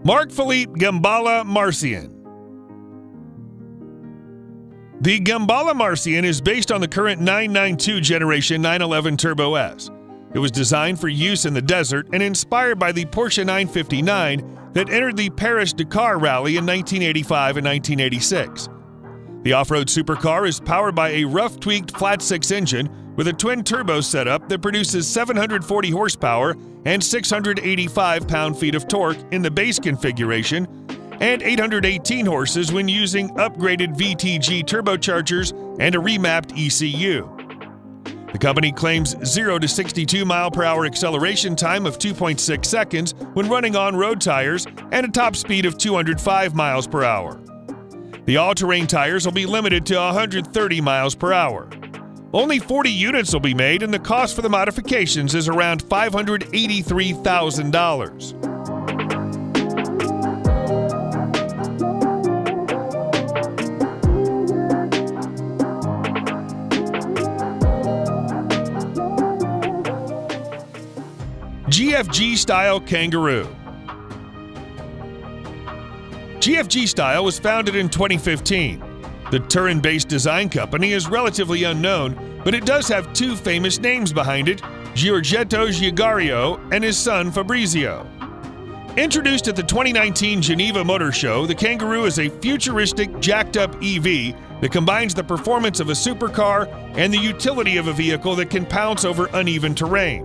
Marc-Philippe Gambala Marcian. The Gambala Marcian is based on the current 992 generation 911 Turbo S. It was designed for use in the desert and inspired by the Porsche 959 that entered the Paris-Dakar Rally in 1985 and 1986. The off-road supercar is powered by a rough-tweaked flat-six engine with a twin-turbo setup that produces 740 horsepower and 685 pound-feet of torque in the base configuration and 818 horses when using upgraded VTG turbochargers and a remapped ECU. The company claims 0 to 62 mile-per-hour acceleration time of 2.6 seconds when running on road tires and a top speed of 205 miles per hour. The all-terrain tires will be limited to 130 miles per hour. Only 40 units will be made, and the cost for the modifications is around $583,000. GFG Style Kangaroo. GFG Style was founded in 2015. The Turin-based design company is relatively unknown, but it does have two famous names behind it, Giorgetto Giugiaro and his son Fabrizio. Introduced at the 2019 Geneva Motor Show, the Kangaroo is a futuristic, jacked-up EV that combines the performance of a supercar and the utility of a vehicle that can pounce over uneven terrain.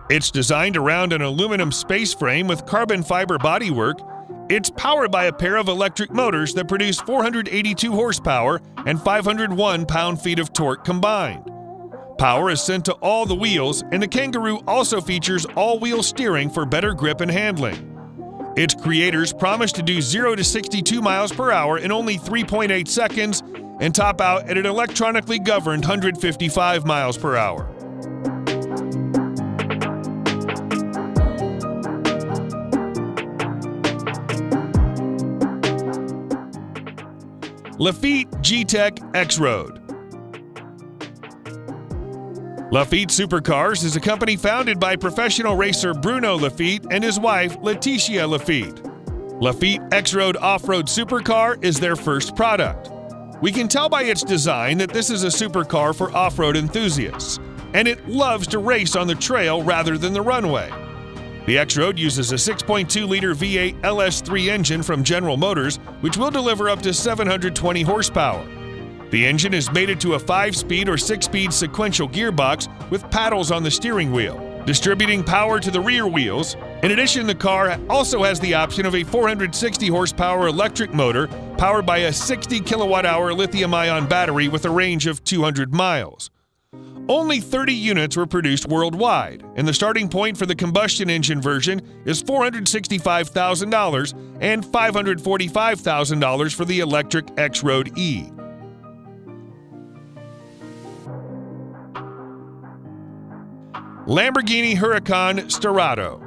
It's designed around an aluminum space frame with carbon fiber bodywork. It's powered by a pair of electric motors that produce 482 horsepower and 501 pound-feet of torque combined. Power is sent to all the wheels, and the Kangaroo also features all-wheel steering for better grip and handling. Its creators promise to do 0 to 62 miles per hour in only 3.8 seconds and top out at an electronically governed 155 miles per hour. Lafitte G-Tech X-Road. Lafitte SUPERCARS is a company founded by professional racer Bruno Lafitte and his wife Laetitia Lafitte. Lafitte X-Road Off-Road Supercar is their first product. We can tell by its design that this is a supercar for off-road enthusiasts, and it loves to race on the trail rather than the runway. The X-Road uses a 6.2-liter V8 LS3 engine from General Motors, which will deliver up to 720 horsepower. The engine is mated to a 5-speed or 6-speed sequential gearbox with paddles on the steering wheel, distributing power to the rear wheels. In addition, the car also has the option of a 460 horsepower electric motor powered by a 60 kilowatt-hour lithium-ion battery with a range of 200 miles. Only 30 units were produced worldwide, and the starting point for the combustion engine version is $465,000 and $545,000 for the electric X-Road E. Lamborghini Huracan Sterrato.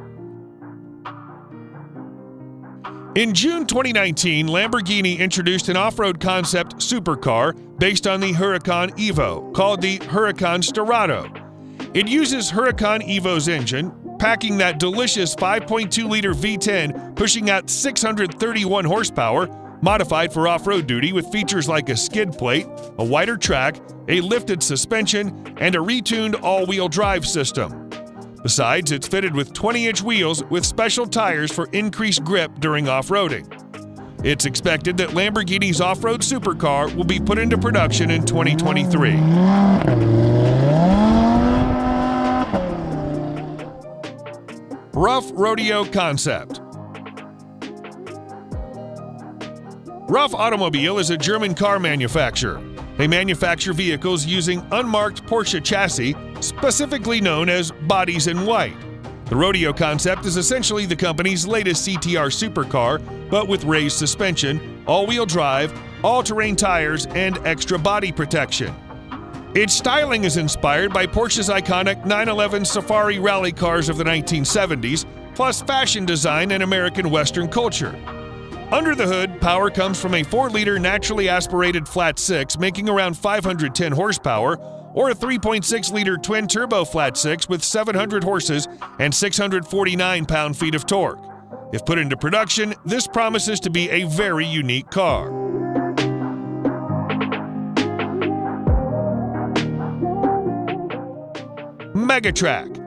In June 2019, Lamborghini introduced an off-road concept supercar based on the Huracan Evo, called the Huracan Sterrato. It uses Huracan Evo's engine, packing that delicious 5.2-liter V10, pushing out 631 horsepower, modified for off-road duty with features like a skid plate, a wider track, a lifted suspension, and a retuned all-wheel drive system. Besides, it's fitted with 20-inch wheels with special tires for increased grip during off-roading. It's expected that Lamborghini's off-road supercar will be put into production in 2023. Rough Rodeo Concept. Rough Automobile is a German car manufacturer. They manufacture vehicles using unmarked Porsche chassis, specifically known as bodies in white. The Rodeo concept is essentially the company's latest CTR supercar, but with raised suspension, all-wheel drive, all-terrain tires, and extra body protection. Its styling is inspired by Porsche's iconic 911 Safari rally cars of the 1970s, plus fashion design and American Western culture. Under the hood, power comes from a 4-liter naturally aspirated flat-six making around 510 horsepower, or a 3.6-liter twin-turbo flat-six with 700 horses and 649 pound-feet of torque. If put into production, this promises to be a very unique car. Megatrack.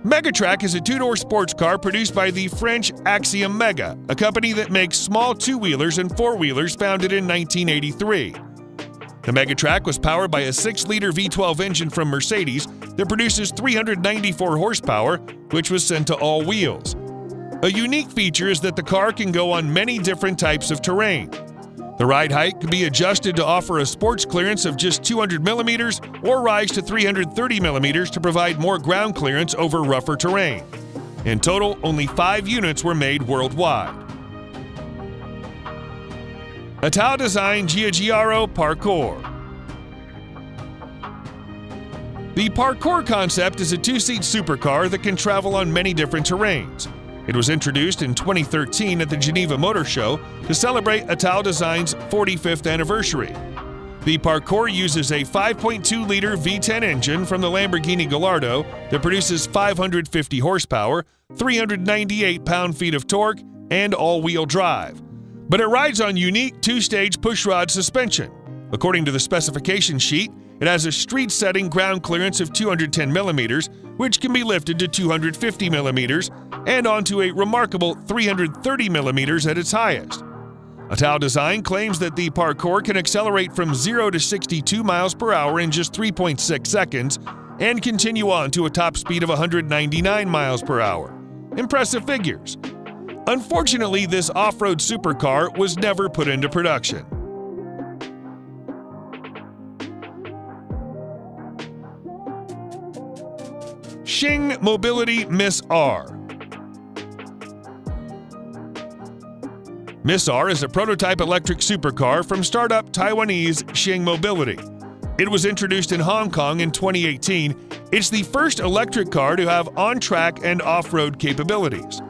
Megatrack is a two-door sports car produced by the French Axiom Mega, a company that makes small two-wheelers and four-wheelers founded in 1983. The Megatrack was powered by a 6-liter V12 engine from Mercedes that produces 394 horsepower, which was sent to all wheels. A unique feature is that the car can go on many different types of terrain. The ride height can be adjusted to offer a sports clearance of just 200 millimeters or rise to 330 millimeters to provide more ground clearance over rougher terrain. In total, only 5 units were made worldwide. Ital-Design Giugiaro Parkour. The Parkour concept is a 2-seat supercar that can travel on many different terrains. It was introduced in 2013 at the Geneva Motor Show to celebrate Ital-Design's 45th anniversary. The Parkour uses a 5.2-liter V10 engine from the Lamborghini Gallardo that produces 550 horsepower, 398 pound-feet of torque, and all-wheel drive. But it rides on unique 2-stage pushrod suspension. According to the specification sheet, it has a street-setting ground clearance of 210 millimeters, which can be lifted to 250 millimeters, and onto a remarkable 330 millimeters at its highest. Ital-Design claims that the Parkour can accelerate from 0 to 62 miles per hour in just 3.6 seconds and continue on to a top speed of 199 miles per hour. Impressive figures. Unfortunately, this off-road supercar was never put into production. Xing Mobility Miss R. Miss R is a prototype electric supercar from startup Taiwanese Xing Mobility. It was introduced in Hong Kong in 2018. It's the first electric car to have on-track and off-road capabilities.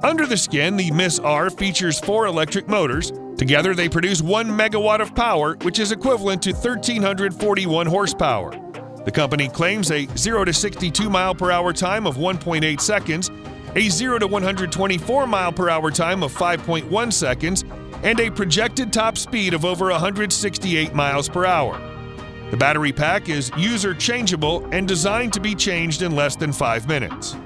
Under the skin, the Miss R features 4 electric motors. Together, they produce 1 megawatt of power, which is equivalent to 1,341 horsepower. The company claims a 0 to 62 mile per hour time of 1.8 seconds, a 0 to 124 mile per hour time of 5.1 seconds, and a projected top speed of over 168 miles per hour. The battery pack is user changeable and designed to be changed in less than 5 minutes.